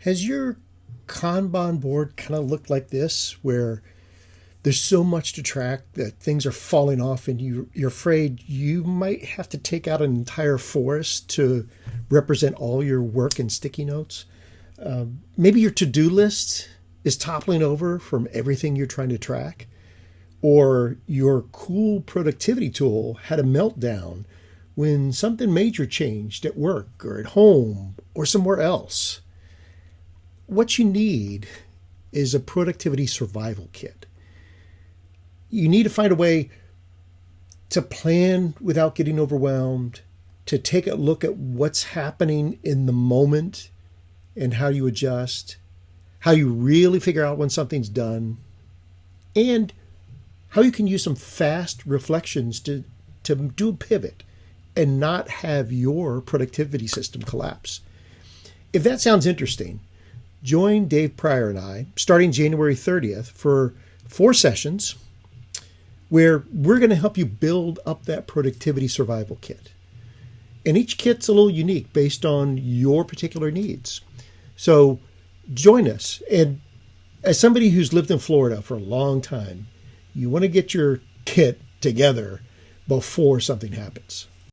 Has your Kanban board kind of looked like this, where there's so much to track that things are falling off and you're afraid you might have to take out an entire forest to represent all your work in sticky notes? Maybe your to-do list is toppling over from everything you're trying to track, or your cool productivity tool had a meltdown when something major changed at work or at home or somewhere else. What you need is a productivity survival kit. You need to find a way to plan without getting overwhelmed, to take a look at what's happening in the moment and how you adjust, how you really figure out when something's done, and how you can use some fast reflections to do a pivot and not have your productivity system collapse. If that sounds interesting, join Dave Pryor and I starting January 30th for 4 sessions where we're going to help you build up that productivity survival kit. And each kit's a little unique based on your particular needs. So join us. And as somebody who's lived in Florida for a long time, you want to get your kit together before something happens.